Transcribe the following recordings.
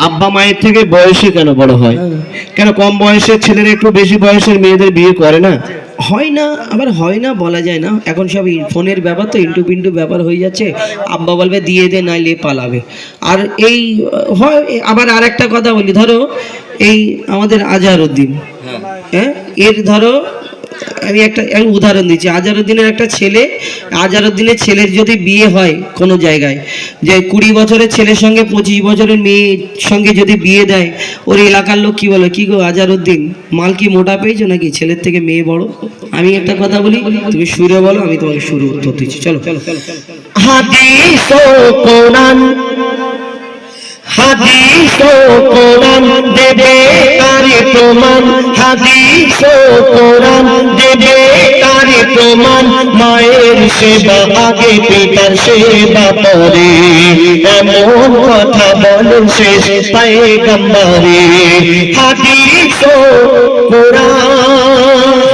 আব্বা মায়ের থেকে বয়সে কেন বড় হয়? কেন কম বয়সের ছেলেরা একটু বেশি বয়সের মেয়েদের বিয়ে করে না? হয় না, আবার হয় না বলা যায় না। এখন সব ফোনের ব্যাপার তো, ইন্টু পিন্টু ব্যাপার হয়ে যাচ্ছে। আব্বা বলবে দিয়ে দে, নাইলে পালাবে। আর এই হয়। আবার আর একটা কথা বলি, ধরো এই আমাদের আজহারউদ্দিন, হ্যাঁ, এর ধরো আমি উদাহরণ দিচ্ছি। আজহারউদ্দিনের একটা ছেলে, আজহারউদ্দিনের ছেলের যদি বিয়ে হয় কোনো জায়গায়, যে 20 বছরের ছেলের সঙ্গে 25 বছরের মেয়ের সঙ্গে যদি বিয়ে দেয়, ওর এলাকার লোক কি বলে, কি গো আজহারউদ্দিন, মাল কি মোটা পেয়েছো নাকি, ছেলের থেকে মেয়ে বড়? আমি একটা কথা বলি, তুমি সুরে বলো, আমি তোমাকে সুরে উত্তর দিচ্ছি। চলো। হাদিস ও কোরআন, হাদিস ও কোরআন দেবে তারে প্রমাণ, হাদিস ও কোরআন দেবে তারে প্রমাণ। মায়ের সেবা আগে পিতার সেবা পরে, এমন কথা বলেন শেষ পয়গম্বরে। হাদিস ও কোরআন,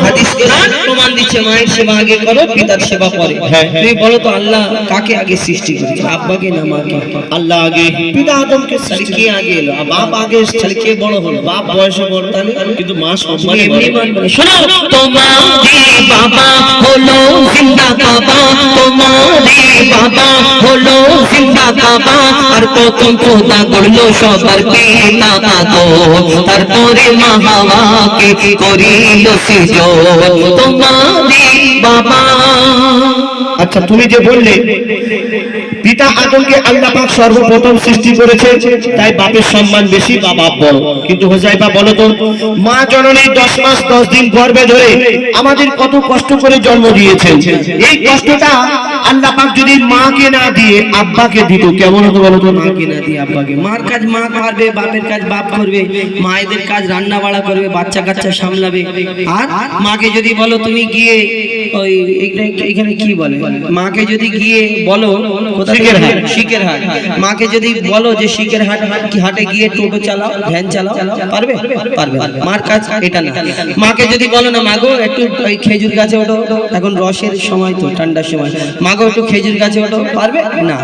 হাদিস কোরআন প্রমাণ দিচ্ছে মায়ের সেবা আগে করো, পিতার সেবা পরে। তুমি বলো তো আল্লাহ কাকে আগে সৃষ্টি করেছে, আব্বাকে না মাকে? আল্লাহ আগে, পিতা আদমকে সৃষ্টি। কে আগে এলো? বাপ আগে এসেছে। কে বড় হলো? বাপ বয়সে বড়, তাহলে কিন্তু মা সম্মানে বড়। এমনি মানবে না। শোনো, তোমারি বাবা হলো জিন্দা কাবা, তোমারি বাবা হলো জিন্দা কাবা, আর প্রথম খোদা করলো সবার পিতা আদম, তারপরে মা হাওয়াকে করিল সৃজন। তোমারি বাবা। আচ্ছা, তুমি যে বললে পিতা আদমকে আল্লাহ পাক সর্বপ্রথম সৃষ্টি করেছে, তাই বাপের সম্মান বেশি বা বাপ বড়। কিন্তু হোজাইফা বলো তো, মা জননী 10 মাস 10 দিন গর্ভে ধরে আমাদের কত কষ্ট করে জন্ম দিয়েছেন। এই কষ্টটা আল্লাহ পাক যদি মাকে না দিয়ে আব্বাকে দিত, কেমন হতো বলো তো? মাকে না দিয়ে আব্বাকে। মার কাজ মা করবে, বাপের কাজ বাপ করবে, মায়েদের কাজ রান্না বাড়া করবে, বাচ্চা কাচ্চা সামলাবে। আর মাকে যদি বলো তুমি গিয়ে ওই এখানে কি বলে, মাকে যদি গিয়ে বলো শিকের হাট, মাকে যদি বলো যে শিকের হাটে গিয়ে টোটো চালাও, ভ্যান চালাও, পারবে? পারবে না। মার কাজ এটা না। মাকে যদি বলো না মাগো একটু ওই খেজুর গাছে ওঠো, এখন রসের সময় তো, ঠান্ডার সময়, মাগো একটু খেজুর গাছে ওঠো, পারবে না।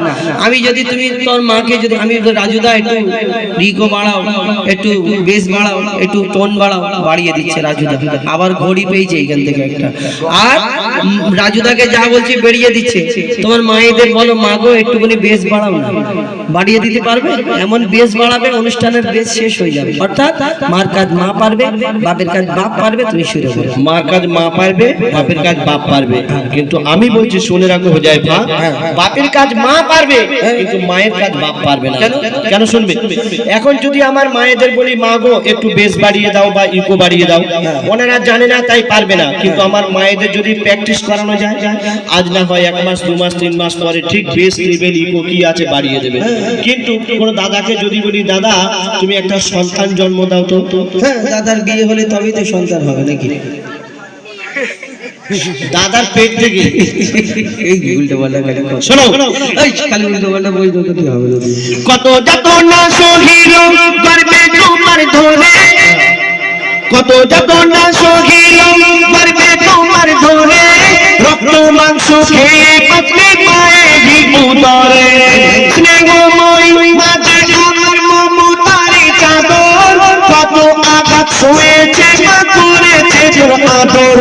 আমি যদি তুমি তোর মাকে যদি আমি রাজুদা একটু রিকো বাড়াও, একটু বেস বাড়াও, একটু টোন বাড়াও, বাড়িয়ে দিচ্ছে রাজুদা। আবার ঘড়ি পেয়েছে এইখান থেকে একটা, আর রাজুদাকে যা বলছে বেরিয়ে দিচ্ছে। তোমার মায়েদের বলো মাগো একটুখানি বেস বাড়াও না, বাড়িয়ে দিতে পারবে? এমন বেস বাড়াবে অনুষ্ঠানের বেস শেষ হয়ে যাবে। অর্থাৎ মার কাজ মা পারবে, বাপের কাজ বাপ পারবে। তুমি শুরু করো। মার কাজ মা পারবে, বাপের কাজ বাপ পারবে। কিন্তু আমি বলছি শুনে রাখো হোজাইফা, বাপের কাজ মা পারবে কিন্তু মায়ের কাজ বাপ পারবে না। কেন শুনবে? এখন যদি আমার মায়েদের বলি মা গো একটু বেস বাড়িয়ে দাও বা ইকো বাড়িয়ে দাও, ওনারা জানে না তাই পারবে না। কিন্তু আমার মায়েদের যদি প্র্যাকটিস করানো যায়, আজ না হয় 1 মাস 2 মাস 3 মাস পরে ঠিক বেস লেভেল ইকো কি আছে বাড়িয়ে দেবে। কিন্তু কোন দাদাকে যদি বলি দাদা তুমি একটা সন্তান জন্ম দাও তো, হ্যাঁ, দাদার বিয়ে হলে তবেই তো সন্তান হবে নাকি? দাদার পেট থেকে এই উল্টো পাল্টা শোনো, এই খালি উল্টো পাল্টা বই তো কি হবে? কত যাতনা সহিল গর্বে তোমার ধরে, কত যাতনা সহিল গর্বে তোমার ধরে, রক্ত মাংস খেয়ে বাঁচলে মায়েরই উদরে। স্নেহময় মাঝে আমার মমতারি চাদর, কত আঘাত সয়েছে মা করেছে আদর।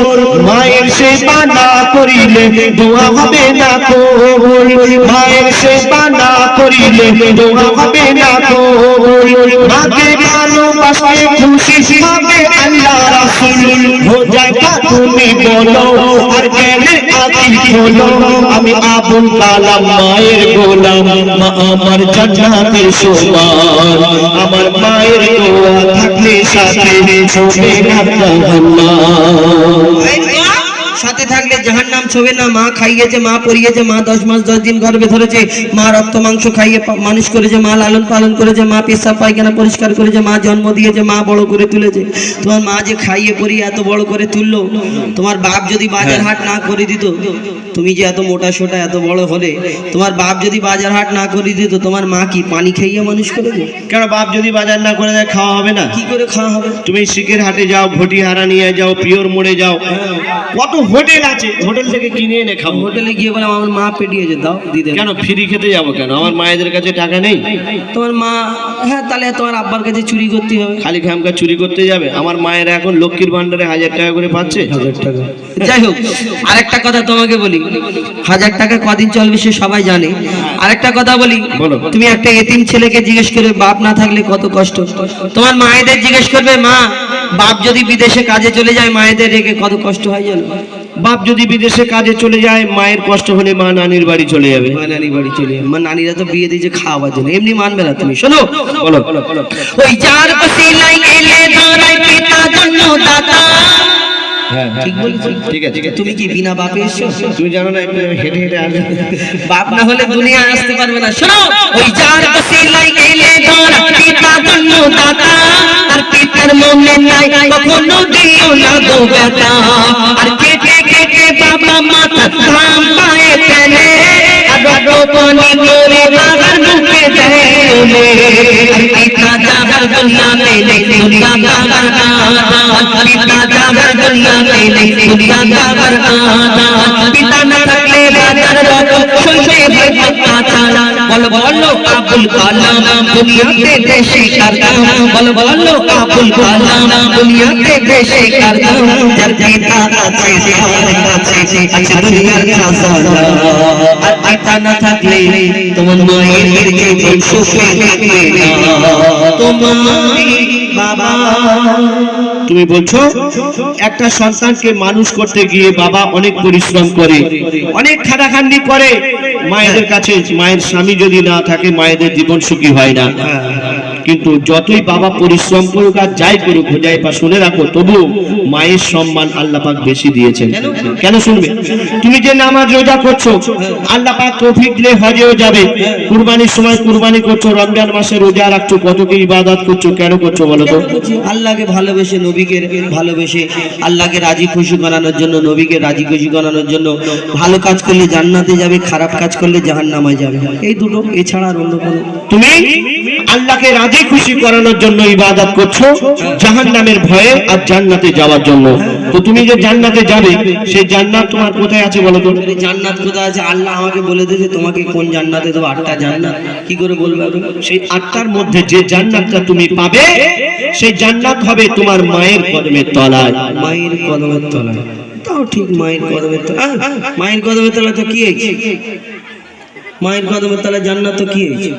মায়ের সেবা না করিলে দোয়া হবে না কবুল, মায়ের সেবা না করিলে দোয়া হবে না কবুল। মাকে ভালোবাসলে খুশি হবে আল্লাহ রাসূল। হোজাইফা তুমি বলো আর কেনে আকিল বলো, আমি আবুল কালাম মায়ের গোলাম, মা আমার জান্নাতের সমান। আমার মায়ের দোয়া থাকলে সাথে ছোবে না জাহান্নাম, সাথে থাকলে জাহান্নাম ছোবে না। মা খাইয়েছে, মা পরিয়েছে, মা 10 মাস 10 দিন গর্ভে ধরেছে, মা রক্ত মাংস খাইয়ে মানুষ করেছে, মা লালন পালন করেছে, মা পেশাব পায়খানা পরিষ্কার করেছে, মা জন্ম দিয়েছে, মা বড় করে তুলেছে। তোমার মা যে খাইয়ে পরিয়ে এত বড় করে তুললো, তোমার বাপ যদি বাজার হাট না করে দিত, তুমি যে এত মোটা সোটা এত বড় হলে, তোমার বাপ যদি বাজার হাট না করে দিত, তোমার মা কি পানি খাইয়ে মানুষ করেছে? কেন বাপ যদি বাজার না করে দেয় খাওয়া হবে না? কি করে খাওয়া হবে? তুমি শিকের হাটে যাও, ঘটি হারা নিয়ে যাও, পিওর মোড়ে যাও, কত হোটেল আছে, হোটেল থেকে কিনে এনে খাবো। হোটেলে গিয়ে বলে আমার মা পেটিয়েছে, দাও দিদি। কেন ফ্রি খেতে যাবো কেন? আমার মায়েদের কাছে টাকা নেই? তোমার মা, হ্যাঁ তাহলে তোমার আব্বার কাছে চুরি করতে হবে। খালি খামকা চুরি করতে যাবে? আমার মায়ের এখন লক্ষ্মীর ভান্ডারে 1000 টাকা করে পাচ্ছে। 1000 টাকা। যাই হোক, আরেকটা কথা তোমাকে বলি, 1000 টাকা কদিন চলবে সে সবাই জানে। আরেকটা কথা বলি, বলো। তুমি একটা এতিম ছেলেকে জিজ্ঞেস করবে বাপ না থাকলে কত কষ্ট। তোমার মায়েদের জিজ্ঞেস করবে, মা বাপ যদি বিদেশে কাজে চলে যায় মায়েদের রেখে কত কষ্ট হয় জানো? বাপ যদি বিদেশে কাজে চলে যায়, মায়ের কষ্ট হলে মা নানির বাড়ি চলে যাবে। মা নানির বাড়ি চলে যাবে। মা নানিরা তো বিয়ে দিয়েছে খাওয়াবার জন্য, এমনি মানবে না তুমি। শোনো, বলো। ওই যার পসিলাই এলে ধরাই পিতা জন্মদাতা। হ্যাঁ ঠিক বলেছি? ঠিক আছে। তুমি কি বিনা বাপে এসছো? তুমি জানো না একটু হেঁটে হেঁটে আসবে। বাপ না হলে দুনিয়া আসতে পারবে না। শোনো, ওই যার পসিলাই এলে ধরাই পিতা জন্মদাতা, আর পিতার মনে নাই কখনো দিও না গো বেটা। আর কেটে কেটে বাবা মাথা ঘাম পায়ে ফেলে, আর রোপণী করে বাবার মুখে দেয় বলে। আর পিতা যাবার দুনিয়া মেলে দুনিয়া যাবার আদান, পিতা যাবার দুনিয়া মেলে দুনিয়া যাবার আদান। পিতা না থাকলে রাজার রত শুনতে হয় কাঁচা। বল বলো আবুল কালাম দুনিয়াতে দেশে কারদাম। বল বলো আবুল কালাম দুনিয়াতে দেশে কারদাম। যার পিতা আছে তার কাছে আছে দুনিয়ার খাজানা। আর পিতা না থাকলে তোমার মায়ের জীবন সুখে থাকবে না। তোমার বাবা, তুমি বলছো একটা সন্তানকে মানুষ করতে গিয়ে বাবা অনেক পরিশ্রম করে, অনেক খাটাখাটনি করে। মায়েদের কাছে মায়ের স্বামী যদি না থাকে মায়েদের জীবন সুখী হয় না। কিন্তু যতই বাবা পরিশ্রম করুক আর যাই করুক, যাই পা শুনে রাখো, তবু মায়ের সম্মান আল্লাহ পাক বেশি দিয়েছেন। কেন শুনবে? তুমি যে নামাজ রোজা করছো, আল্লাহ পাক তৌফিক দিলে হজেও যাবে। কুরবানির সময় কুরবানি করছো, রমজান মাসে রোজা রাখছো, কত কি ইবাদত করছো, কেন করছো বলো তো? আল্লাহকে ভালোবেসে, নবীকে ভালোবেসে, আল্লাহকে রাজি খুশি করানোর জন্য, নবীকে রাজি খুশি করানোর জন্য। ভালো কাজ করলে জান্নাতে যাবে, খারাপ কাজ করলে জাহান্নামে যাবে। এই দুটো, এছাড়া আর অন্য কোনো। তুমি আল্লাহকে রাজি খুশি করানোর জন্য ইবাদত করছো, জাহান্নামের ভয়ে আর জান্নাতে যাওয়ার জন্য। তো তুমি যে জান্নাতে যাবে, সেই জান্নাত তোমার কোথায় আছে বলো তো? জান্নাত কোথায় আছে? আল্লাহ আমাকে বলে দিয়েছে তোমাকে কোন জান্নাতে দেবো। 8টা জান্নাত। কি করে বলবে? সেই 8টার মধ্যে যে জান্নাতটা তুমি পাবে, সেই জান্নাত হবে তোমার মায়ের কদমের তলায়। মায়ের কদমের তলায়? তাও ঠিক, মায়ের কদমের তলায়। মায়ের কদমের তলায় তো কি হয়েছে? মায়ের কদমের তলায় জান্নাত তো কি হয়েছে?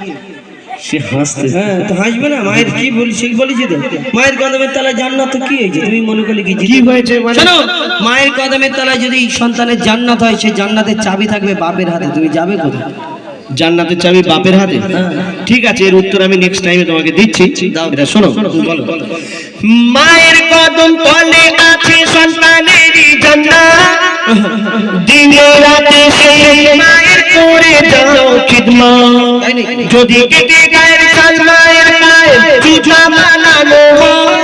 সে হাসতে। হ্যাঁ, তো হাসবে না? মায়ের কি বলছি, বলেছি তো, মায়ের কদমের তলায় জান্নাত তো কি হয়েছে? তুমি মনে করলে কি হয়েছে? শোনো, মায়ের কদমের তলায় যদি সন্তানের জান্নাত হয়, সেই জান্নাতের চাবি থাকবে বাপের হাতে। তুমি যাবে কোথায়? জান্নাতের চাবি বাপের হাতে? ঠিক আছে, এর উত্তর আমি নেক্সট টাইমে তোমাকে দিচ্ছি। এটা শোনো, বলো। মায়ের কদম তলে আছে সন্তানেরই জান্নাত, দিনে রাতে সেই মায়ের করে যাও খিদমত। যদি কেটে গায়ের চাল মায়ের পায়ে জুতা বানানো হয়,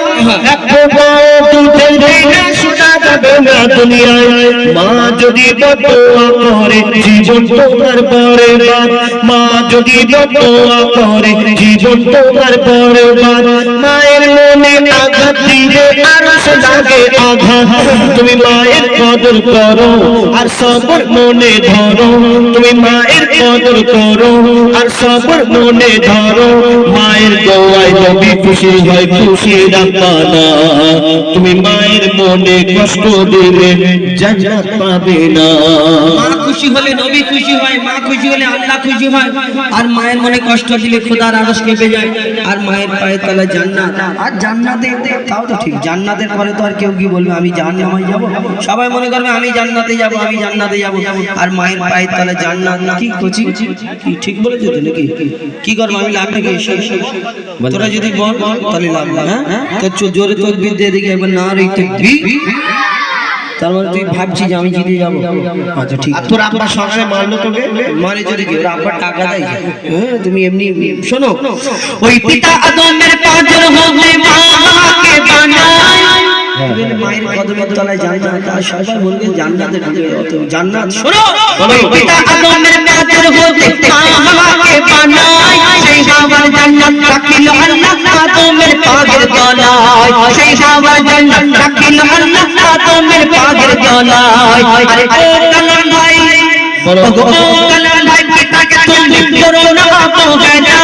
এক বড় দুধের দিনে শোনা যাবে না দুনিয়ায়। মা যদি বদুয়া করে জীবন তোমার পরে বাদ, মা যদি বদুয়া করে জীবন তোমার পরে বাদ। মায়ের মনে আঘাত দিলে আরশ লাগে আঘাত। তুমি মায়ের কদর করো আর সবর মনে ধরো, তুমি মায়ের কদর করো আর সবর মনে ধরো। মায়ের দোয়ায় নবী খুশি হয়, খুশি রাখবানা। তুমি মায়ের মনে কষ্ট দিলে জান্নাত পাবে না। মা খুশি হলে নবী খুশি হয়, মা খুশি হলে আল্লাহ খুশি হয়। আর মায়ের মনে কষ্ট দিলে খোদার আরশ কেঁপে যায়। আর মায়ের পায়ের তলায় জান্নাত। আর জান্নাতে, তাও তো ঠিক, জান্নাতের পরে তো আর কেউ কি বলবে আমি জাহান্নামে যাব? সবাই মনে করবে আমি জান্নাতে যাব, আমি জান্নাতে যাব। আর মায়ের পায়ের তলায় জান্নাত। কি কচি, কি ঠিক বলেছো তো নাকি? কি করবো আমি? লাভ নাকি? তোরা যদি বল তাহলে লাভ না। হ্যাঁ, তো জোরে তকবীর দিয়ে দেখি একবার, না রে তাকবীর। তার মানে তুই ভাবছিস যে আমি জিতে যাবো? আচ্ছা ঠিক। আর তোর আব্বা সকালে মারলো তোকে? মানে যদি কি ওর আব্বার টাকা দেয়? হ্যাঁ, তুমি এমনি শোনো, ওই পিতা আদমের পাঁজর হতে মাকে বানায়, মায়ের কদমের তলায় জান্নাত। আর সবাই বলবে জান্নাতে ঢুকে যাও। তো জান্নাত শোনো, ওই পিতা আদমের পাঁজর হতে মাকে বানায়, সেই বাবার জান্নাত রাখিল আল্লাহ আদমের পায়ের তলায়। তলায় সেই হাওয়া জান্নাত ডাকিল আল্লাহ আদমের পাগের তলায় আরে ও কালাম ভাই বলো ও কালাম ভাই পিতাকে তুমি করো না অবহেলা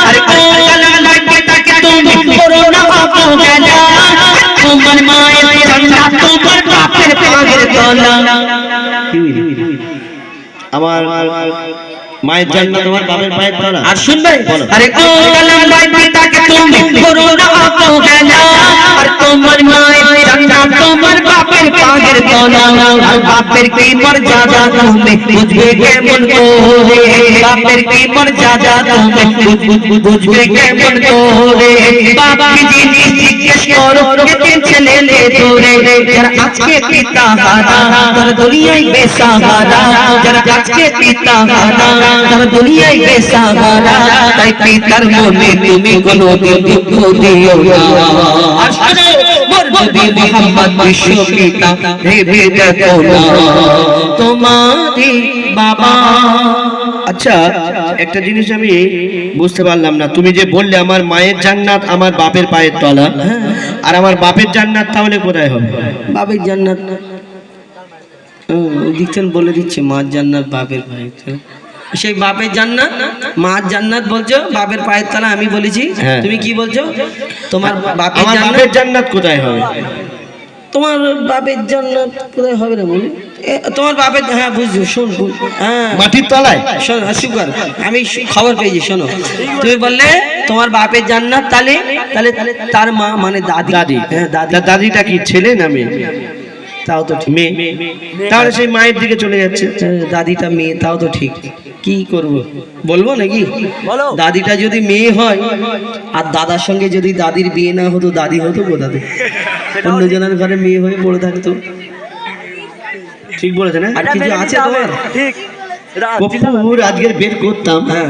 আরে ও কালাম ভাই পিতাকে তুমি করো না অবহেলা তোমার মায়ের জান্নাত তোমার বাপের পাগের তলা আমার মায়ের জান্নাত আমার বাপের পায়ের তলা। আর শুনবে আরে ও কালাম ভাই পিতাকে তুমি করো না অবহেলা আর তোমার মায়ের জান্নাত তোমার বাপের পাগের তলা আর বাপের কি মর্যাদা তুমি বুঝবে কেমন করে বাপের কি মর্যাদা তুমি বুঝবে কেমন করে বাপকে জিনিস জিজ্ঞেস করো কে ছেলে লে তোরে যারা আজকে পিতা হারা তারা দুনিয়ায় বেসাহারা যারা আজকে পিতা হারা তারা দুনিয়ায় বেসাহারা তাই পিতার মনে তুমি কোনোদিন দুঃখ দিও না আর শোনো মোর নবী মুহাম্মদ বিশ্ব পিতা ভেবে দেখো না তোমারই বাবা। আচ্ছা একটা জিনিস আমি বুঝতে পারলাম না, তুমি যে বললে আমার মায়ের জান্নাত আমার বাপের পায়ের তলা, আর আমার বাপের জান্নাত তাহলে কোথায় হবে? বাপের জান্নাত দিচ্ছেন বলে দিচ্ছে মার জান্নাত বাপের পায়ের তলা সেই বাপের জান্নাত মার জান্নাত বলছো বাপের পায়ের তলা আমি বলেছি হ্যাঁ। তুমি কি বলছো তোমার বাপের আমার জান্নাত বাপের জান্নাত কোথায় হবে? তোমার বাপের জান্নাত কোথায় হবে না বলি তোমার বাপের হ্যাঁ বুঝছো শোন হ্যাঁ মাটির তলায়? শোনো সুগার আমি খবর পেয়েছি শোনো তুমি বললে তোমার বাপের জান্নাত তাহলে তাহলে তার মা মানে দাদি দাদি, হ্যাঁ দাদি তা দাদিটা কি ছেলে না মেয়ে? তাও তো ঠিক মেয়ে, তাহলে সেই মায়ের দিকে চলে যাচ্ছে। দাদিটা মেয়ে তাও তো ঠিক কি করব বলবো নাকি বলো দাদিটা যদি মেয়ে হয় আর দাদার সঙ্গে যদি দাদির বিয়ে না হতো দাদি হতো কোথাতে অন্যজনের ঘরে মেয়ে হয়ে পড়ে থাকতো ঠিক বলেছে না? আর কিছু আছে তোমার ঠিক কপুর আজকের বের করতাম, হ্যাঁ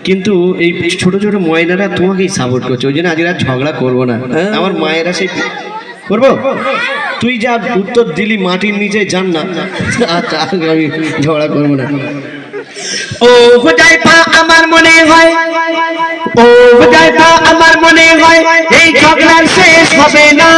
কিন্তু এই ছোট ছোট ময়নারা তোমাকেই সাপোর্ট করছে, ওই জন্য আজকে আর ঝগড়া করবো না। হ্যাঁ। আমার মায়েরা সেই করবো, তুই যা উত্তর দিলি মাটির নিচে যান না, আচ্ছা আমি ঝগড়া করবো না। ও হুদাইফা আমার মনে হয় ও হুদাইফা আমার মনে হয় এই ঝগড়া শেষ হবে না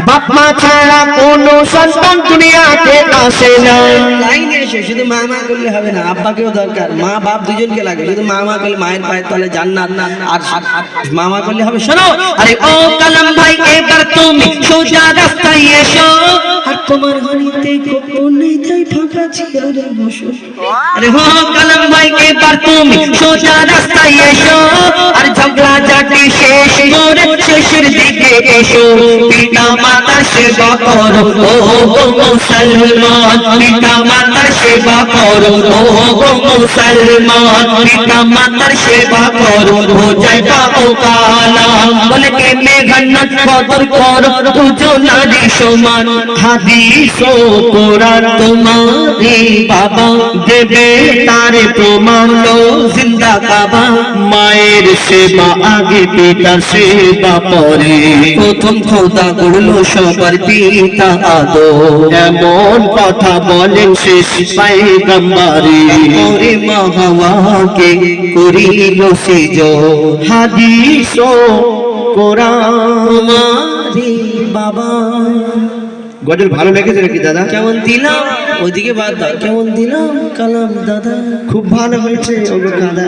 বাপ মা ছাড়া কোনো সন্তান দুনিয়াতে আসে না লাইনে এসে শুধু মা মা করলে হবে না আব্বাকেও দরকার মা বাপ দুজনকে লাগে শুধু মা মা করলে মায়ের পায়ের তলে জান্নাত আর মা মা করলে হবে শোনো আরে ও কালাম ভাই এবার তুমি সোজা রাস্তায় এসো আর তোমার গলিতে কোনে তাই ফাঁকা চেয়ারে বসো আরে ও কালাম ভাই এবার তুমি সোজা রাস্তায় এসো আর ঝগড়া ঝাঁটি শেষ করে শেষের দিকে এসো পিতা মাতার সেবা করো ও মুসলমান পিতা মাতার সেবা করো ও মুসলমান পিতা মাতার সেবা করো হো যায় বাবু কালা বলে কে মেঘনাথ কদর করো দুজো নারী সমান হাদিস ও কোরআন তোমারে বাবা দেবে তার প্রমাণ লো জিন্দা কাবা মায়ের সেবা আগে পিতার সেবা পরে, প্রথম খোদা করলো সবার পিতা আদম এমন কথা বলেন শেষ পয়গম্বরে, ওরে মা হাওয়াকে করিল সিজদ হাদিস ও কোরআন। তোমারে বাবা গজল ভালো লেগেছে নাকি দাদা? কেমন দিলাম ওইদিকে বাদ দাও কেমন দিলাম কালাম দাদা খুব ভালো হয়েছে ওগো দাদা।